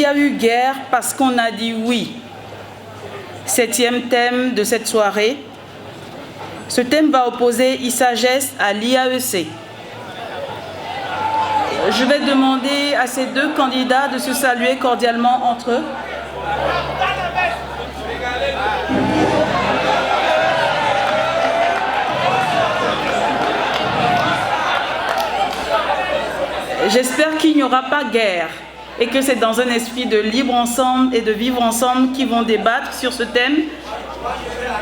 a eu guerre parce qu'on a dit oui. 7e thème de cette soirée. Ce thème va opposer ISAGES à l'IAEC. Je vais demander à ces deux candidats de se saluer cordialement entre eux. J'espère qu'il n'y aura pas guerre et que c'est dans un esprit de libre ensemble et de vivre ensemble qu'ils vont débattre sur ce thème.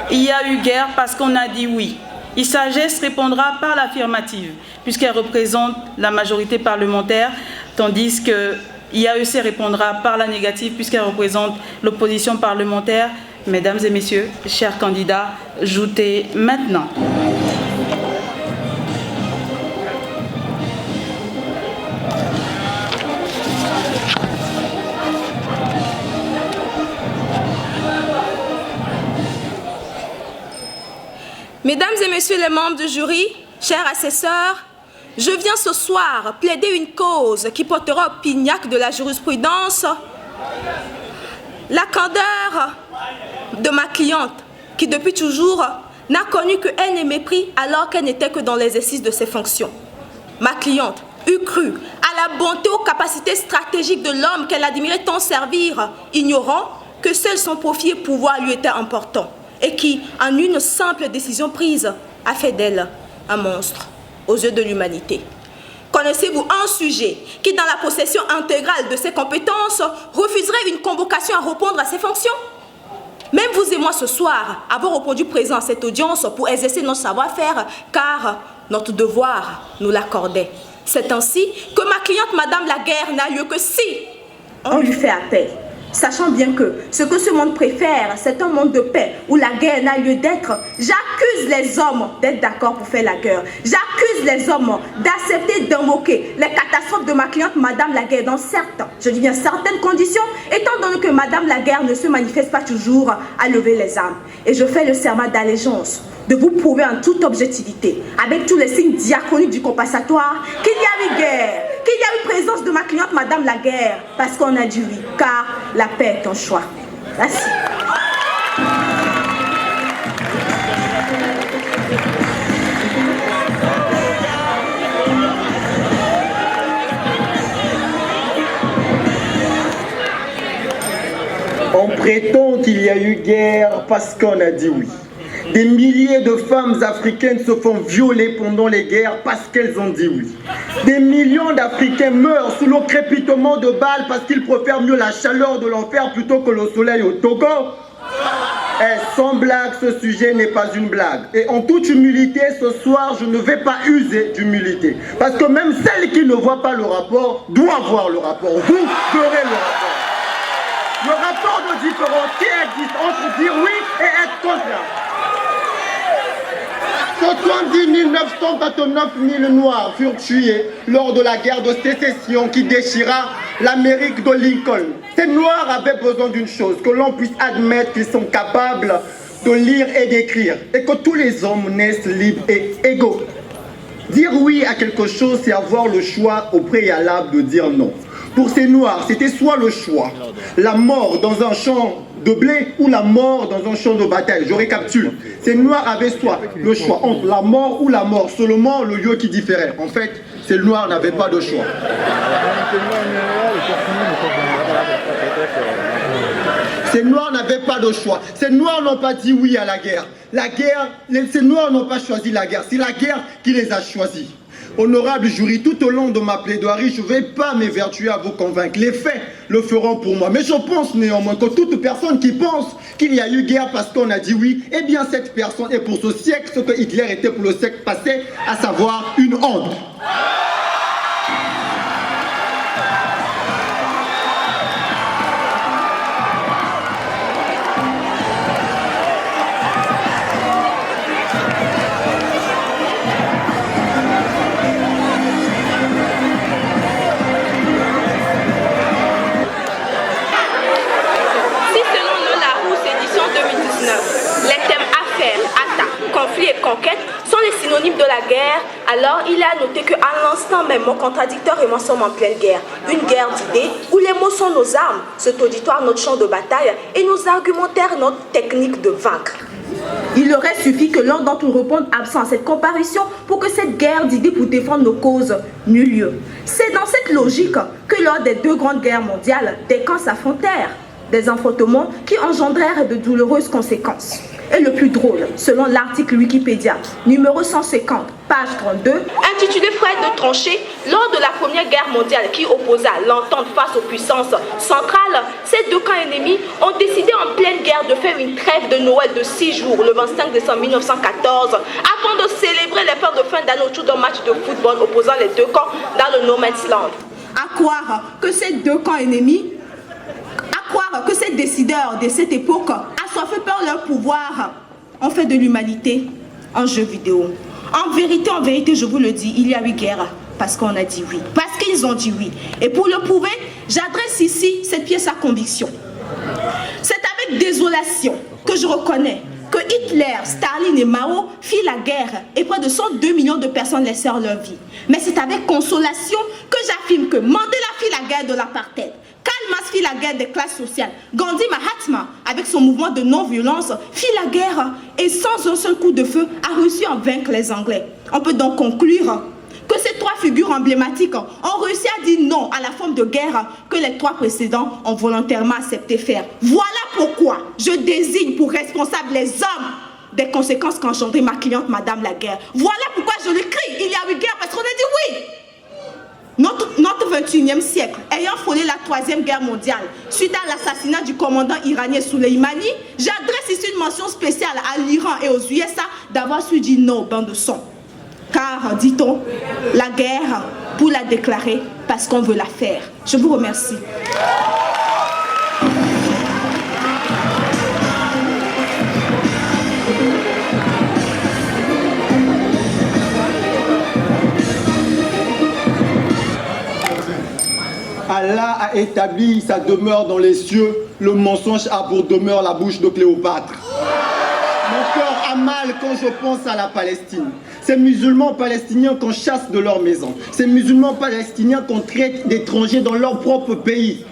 Il y a eu guerre parce qu'on a dit oui. ISAGES répondra par l'affirmative, puisqu'elle représente la majorité parlementaire, tandis que IAEC répondra par la négative, puisqu'elle représente l'opposition parlementaire. Mesdames et messieurs, chers candidats, joutez maintenant. Mesdames et messieurs les membres du jury, chers assesseurs, je viens ce soir plaider une cause qui portera au pignac de la jurisprudence la candeur de ma cliente qui depuis toujours n'a connu que haine et mépris alors qu'elle n'était que dans l'exercice de ses fonctions. Ma cliente eût cru à la bonté, aux capacités stratégiques de l'homme qu'elle admirait tant servir, ignorant que seul son profit et pouvoir lui étaient importants, et qui, en une simple décision prise, a fait d'elle un monstre aux yeux de l'humanité. Connaissez-vous un sujet qui, dans la possession intégrale de ses compétences, refuserait une convocation à répondre à ses fonctions? Même vous et moi ce soir avons répondu présent à cette audience pour exercer notre savoir-faire, car notre devoir nous l'accordait. C'est ainsi que ma cliente Madame Laguerre n'a lieu que si on lui fait appel. Sachant bien que ce que ce monde préfère, c'est un monde de paix où la guerre n'a lieu d'être, j'accuse les hommes d'être d'accord pour faire la guerre. J'accuse les hommes d'accepter d'invoquer les catastrophes de ma cliente Madame Laguerre dans certaines, je dis bien certaines conditions, étant donné que Madame Laguerre ne se manifeste pas toujours à lever les armes. Et je fais le serment d'allégeance de vous prouver en toute objectivité, avec tous les signes diachroniques du compensatoire, qu'il y a eu guerre, qu'il y a eu présence de ma cliente Madame Laguerre, parce qu'on a dit oui, car la paix est un choix. Merci. On prétend qu'il y a eu guerre parce qu'on a dit oui. Des milliers de femmes africaines se font violer pendant les guerres parce qu'elles ont dit oui. Des millions d'Africains meurent sous le crépitement de balles parce qu'ils préfèrent mieux la chaleur de l'enfer plutôt que le soleil au Togo. Et sans blague, ce sujet n'est pas une blague. Et en toute humilité, ce soir, je ne vais pas user d'humilité. Parce que même celle qui ne voit pas le rapport doit voir le rapport. Vous verrez le rapport. Le rapport de différence qui existe entre dire oui et être contre. 70 929 000 Noirs furent tués lors de la guerre de sécession qui déchira l'Amérique de Lincoln. Ces Noirs avaient besoin d'une chose, que l'on puisse admettre qu'ils sont capables de lire et d'écrire, et que tous les hommes naissent libres et égaux. Dire oui à quelque chose, c'est avoir le choix au préalable de dire non. Pour ces Noirs, c'était soit le choix, la mort dans un champ de blé ou la mort dans un champ de bataille. Je récapitule. Ces Noirs avaient soit le choix entre la mort ou la mort, seulement le lieu qui différait. En fait, ces Noirs n'avaient pas de choix. Ces Noirs n'avaient pas de choix. Ces Noirs n'ont pas dit oui à la guerre. Ces Noirs n'ont pas choisi la guerre. C'est la guerre qui les a choisis. Honorable jury, tout au long de ma plaidoirie, je ne vais pas m'évertuer à vous convaincre. Les faits le feront pour moi. Mais je pense néanmoins que toute personne qui pense qu'il y a eu guerre parce qu'on a dit oui, eh bien cette personne est pour ce siècle ce que Hitler était pour le siècle passé, à savoir une honte. Les thèmes affaires, attaques, conflits et conquêtes sont les synonymes de la guerre, Alors, il est à noter qu'à l'instant même, mon contradicteur et moi sommes en pleine guerre. Une guerre d'idées où les mots sont nos armes, cet auditoire notre champ de bataille et nos argumentaires notre technique de vaincre. Il aurait suffi que l'un d'entre nous réponde absent à cette comparution pour que cette guerre d'idées pour défendre nos causes n'eut lieu. C'est dans cette logique que lors des 2 grandes guerres mondiales, des camps s'affrontèrent, des affrontements qui engendrèrent de douloureuses conséquences. Et le plus drôle, selon l'article Wikipédia, numéro 150, page 32, intitulé Frères de tranchées, lors de la Première Guerre mondiale qui opposa l'entente face aux puissances centrales, ces 2 camps ennemis ont décidé en pleine guerre de faire une trêve de Noël de 6 jours, le 25 décembre 1914, afin de célébrer les fêtes de fin d'année autour d'un match de football opposant les 2 camps dans le No Man's Land. À croire que ces 2 camps ennemis, à croire que ces décideurs de cette époque, assoiffés par leur pouvoir, ont fait de l'humanité un jeu vidéo. En vérité, je vous le dis, il y a eu guerre parce qu'on a dit oui, parce qu'ils ont dit oui. Et pour le prouver, j'adresse ici cette pièce à conviction. C'est avec désolation que je reconnais que Hitler, Staline et Mao firent la guerre et près de 102 millions de personnes laissèrent leur vie. Mais c'est avec consolation que j'affirme que Mandela fit la guerre de l'apartheid. Karl Marx fit la guerre des classes sociales. Gandhi Mahatma, avec son mouvement de non-violence, fit la guerre et sans un seul coup de feu a réussi à vaincre les Anglais. On peut donc conclure que ces 3 figures emblématiques ont réussi à dire non à la forme de guerre que les 3 précédents ont volontairement accepté faire. Voilà pourquoi je désigne pour responsables les hommes des conséquences qu'engendrait ma cliente Madame la guerre. Voilà pourquoi je le crie, il y a eu guerre parce qu'on a dit oui. Notre 21e siècle, ayant frôlé la 3e guerre mondiale, suite à l'assassinat du commandant iranien Soleimani, j'adresse ici une mention spéciale à l'Iran et aux USA d'avoir su dire non au bain de sang. Car, dit-on, la guerre, pour la déclarer, parce qu'on veut la faire. Je vous remercie. Allah a établi sa demeure dans les cieux, le mensonge a pour demeure la bouche de Cléopâtre. Mon cœur a mal quand je pense à la Palestine. Ces musulmans palestiniens qu'on chasse de leur maison. Ces musulmans palestiniens qu'on traite d'étrangers dans leur propre pays.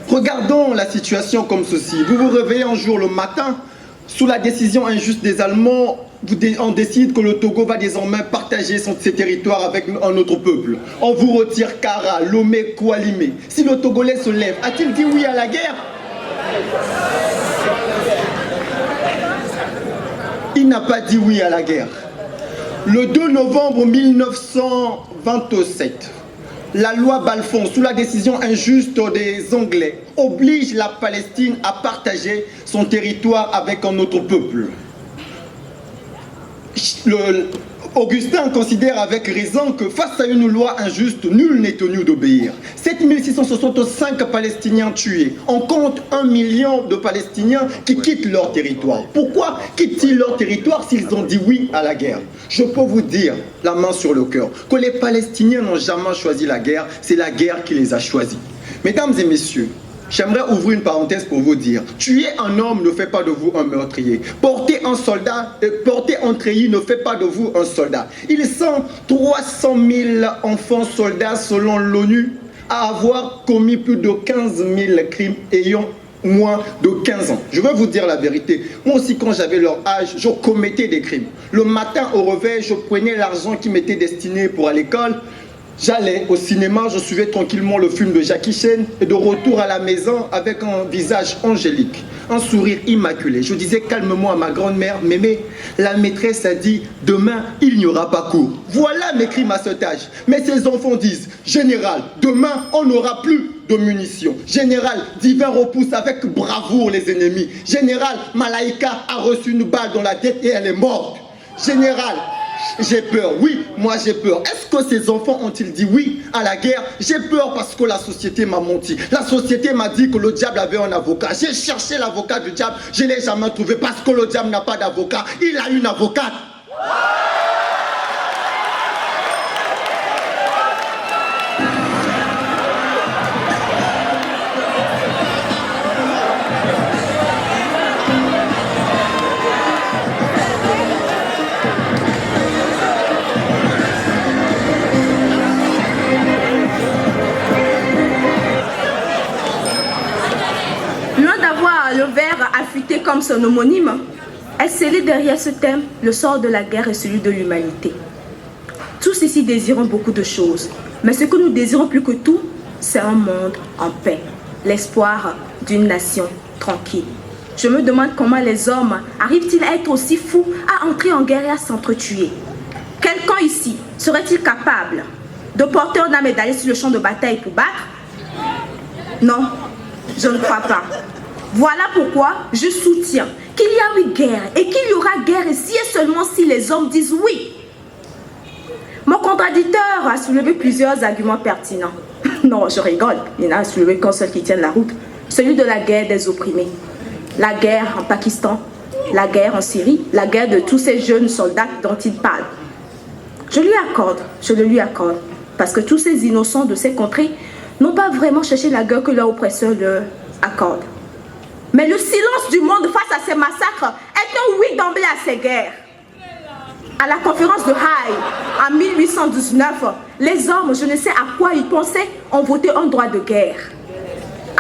Regardons la situation comme ceci. Vous vous réveillez un jour le matin, sous la décision injuste des Allemands, on décide que le Togo va désormais partager ses territoires avec un autre peuple. On vous retire Kara, Lomé, Koualimé. Si le Togolais se lève, a-t-il dit oui à la guerre? Il n'a pas dit oui à la guerre. Le 2 novembre 1927, la loi Balfour, sous la décision injuste des Anglais, oblige la Palestine à partager son territoire avec un autre peuple. Augustin considère avec raison que face à une loi injuste, nul n'est tenu d'obéir. 7665 Palestiniens tués. On compte 1 million de Palestiniens qui quittent leur territoire. Pourquoi quittent-ils leur territoire s'ils ont dit oui à la guerre? Je peux vous dire, la main sur le cœur, que les Palestiniens n'ont jamais choisi la guerre, c'est la guerre qui les a choisis. Mesdames et messieurs, j'aimerais ouvrir une parenthèse pour vous dire, tuer un homme ne fait pas de vous un meurtrier. Porter un soldat, porter un treillis ne fait pas de vous un soldat. Ils sont 300 000 enfants soldats selon l'ONU à avoir commis plus de 15 000 crimes ayant moins de 15 ans. Je vais vous dire la vérité. Moi aussi, quand j'avais leur âge, je commettais des crimes. Le matin au réveil, je prenais l'argent qui m'était destiné pour à l'école. J'allais au cinéma, je suivais tranquillement le film de Jackie Chan et de retour à la maison avec un visage angélique, un sourire immaculé. Je disais calmement à ma grand-mère, Mémé, la maîtresse a dit, demain, il n'y aura pas cours. Voilà mes crimes à cet âge. Mais ces enfants disent, général, demain, on n'aura plus de munitions. Général, divin repousse avec bravoure les ennemis. Général, Malaïka a reçu une balle dans la tête et elle est morte. Général, j'ai peur, oui, moi j'ai peur. Est-ce que ces enfants ont-ils dit oui à la guerre? J'ai peur parce que la société m'a menti. La société m'a dit que le diable avait un avocat. J'ai cherché l'avocat du diable, je ne l'ai jamais trouvé parce que le diable n'a pas d'avocat. Il a une avocate. affûté comme son homonyme, est scellé derrière ce thème le sort de la guerre et celui de l'humanité. Tous ici désirons beaucoup de choses, mais ce que nous désirons plus que tout, c'est un monde en paix, l'espoir d'une nation tranquille. Je me demande comment les hommes arrivent-ils à être aussi fous, à entrer en guerre et à s'entretuer. Quelqu'un ici serait-il capable de porter un arme et d'aller sur le champ de bataille pour battre? Non, je ne crois pas. Voilà pourquoi je soutiens qu'il y a eu guerre et qu'il y aura guerre si et seulement si les hommes disent oui. Mon contradicteur a soulevé plusieurs arguments pertinents. Non, je rigole, il n'a soulevé qu'un seul qui tienne la route, celui de la guerre des opprimés. La guerre en Pakistan, la guerre en Syrie, la guerre de tous ces jeunes soldats dont il parle. Je le lui accorde, parce que tous ces innocents de ces contrées n'ont pas vraiment cherché la guerre que leur oppresseur leur accorde. Mais le silence du monde face à ces massacres est un oui d'emblée à ces guerres. À la conférence de Haï, en 1819, les hommes, je ne sais à quoi ils pensaient, ont voté un droit de guerre.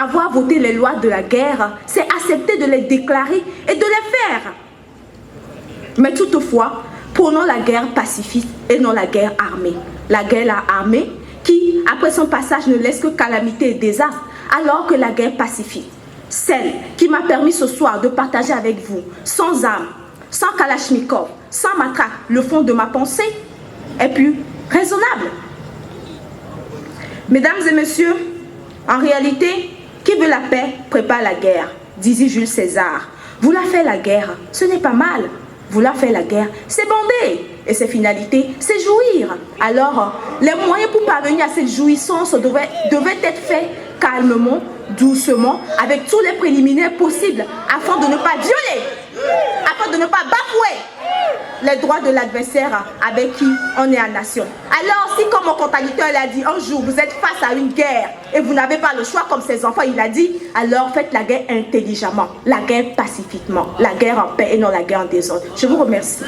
Avoir voté les lois de la guerre, c'est accepter de les déclarer et de les faire. Mais toutefois, prenons la guerre pacifiste et non la guerre armée. La guerre armée qui, après son passage, ne laisse que calamité et désastre, alors que la guerre pacifique, celle qui m'a permis ce soir de partager avec vous, sans armes, sans kalachnikov, sans matraque, le fond de ma pensée, est plus raisonnable. Mesdames et messieurs, en réalité, qui veut la paix prépare la guerre, disait Jules César. Vouloir faire la guerre, ce n'est pas mal. Vouloir faire la guerre, c'est bander. Et ses finalités, c'est jouir. Alors, les moyens pour parvenir à cette jouissance devaient être faits calmement, doucement, avec tous les préliminaires possibles, afin de ne pas violer, afin de ne pas bafouer les droits de l'adversaire avec qui on est en nation. Alors, si comme mon contradicteur l'a dit, un jour vous êtes face à une guerre et vous n'avez pas le choix comme ses enfants, il a dit, alors faites la guerre intelligemment, la guerre pacifiquement, la guerre en paix et non la guerre en désordre. Je vous remercie.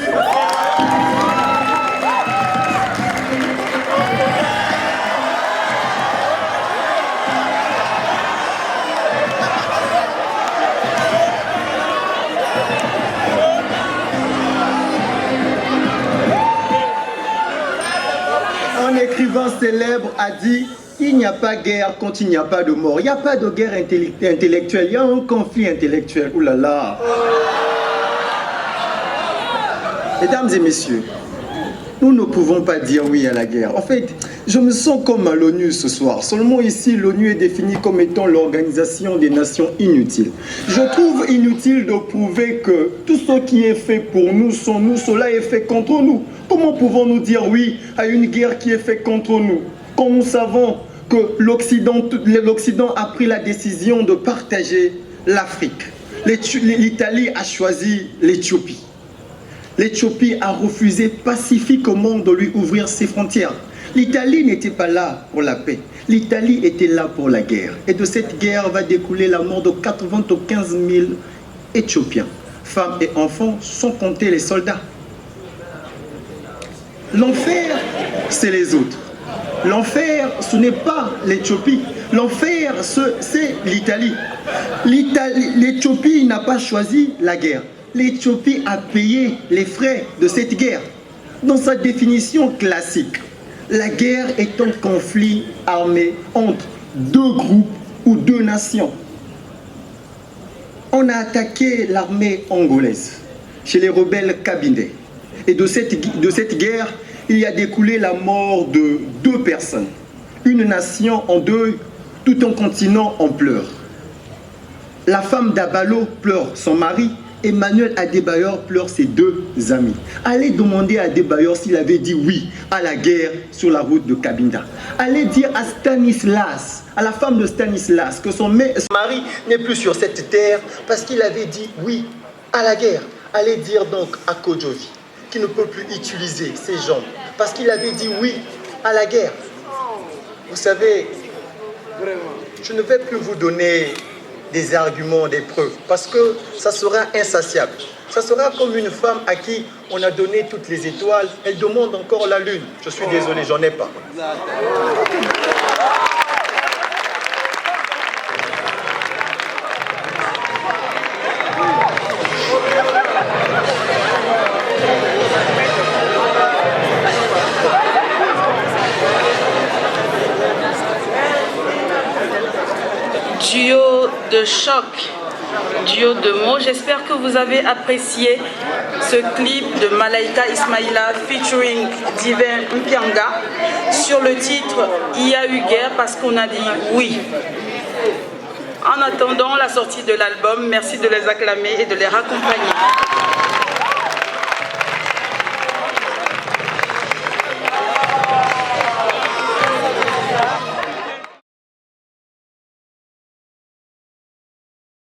Un écrivain célèbre a dit « Il n'y a pas guerre quand il n'y a pas de mort. » Il n'y a pas de guerre intellectuelle, il y a un conflit intellectuel. Ouh là là. Mesdames et messieurs, nous ne pouvons pas dire oui à la guerre. En fait, je me sens comme à l'ONU ce soir. Seulement ici, l'ONU est définie comme étant l'organisation des nations inutiles. Je trouve inutile de prouver que tout ce qui est fait pour nous, sans nous, cela est fait contre nous. Comment pouvons-nous dire oui à une guerre qui est faite contre nous, quand nous savons que l'Occident a pris la décision de partager l'Afrique? L'Italie a choisi l'Éthiopie. L'Éthiopie a refusé pacifiquement de lui ouvrir ses frontières. L'Italie n'était pas là pour la paix. L'Italie était là pour la guerre. Et de cette guerre va découler la mort de 95 000 Éthiopiens, femmes et enfants, sans compter les soldats. L'enfer, c'est les autres. L'enfer, ce n'est pas l'Éthiopie. L'enfer, c'est l'Italie. L'Éthiopie n'a pas choisi la guerre. L'Éthiopie a payé les frais de cette guerre. Dans sa définition classique, la guerre est un conflit armé entre deux groupes ou deux nations. On a attaqué l'armée angolaise chez les rebelles kabindés. Et de cette guerre, il y a découlé la mort de 2 personnes. Une nation en deuil, tout un continent en pleurs. La femme d'Abalo pleure son mari, Emmanuel Adebayor pleure ses 2 amis. Allez demander à Adebayor s'il avait dit oui à la guerre sur la route de Cabinda. Allez dire à Stanislas, à la femme de Stanislas, que son mari n'est plus sur cette terre parce qu'il avait dit oui à la guerre. Allez dire donc à Kodjovi qui ne peut plus utiliser ses jambes parce qu'il avait dit oui à la guerre. Vous savez, je ne vais plus vous donner des arguments, des preuves, parce que ça sera insatiable. Ça sera comme une femme à qui on a donné toutes les étoiles, elle demande encore la lune. Je suis désolé, j'en ai pas. duo de choc, duo de mots. J'espère que vous avez apprécié ce clip de Malaika Ismaïla featuring Divin Mpianga sur le titre « Il y a eu guerre parce qu'on a dit oui ». En attendant la sortie de l'album, merci de les acclamer et de les raccompagner.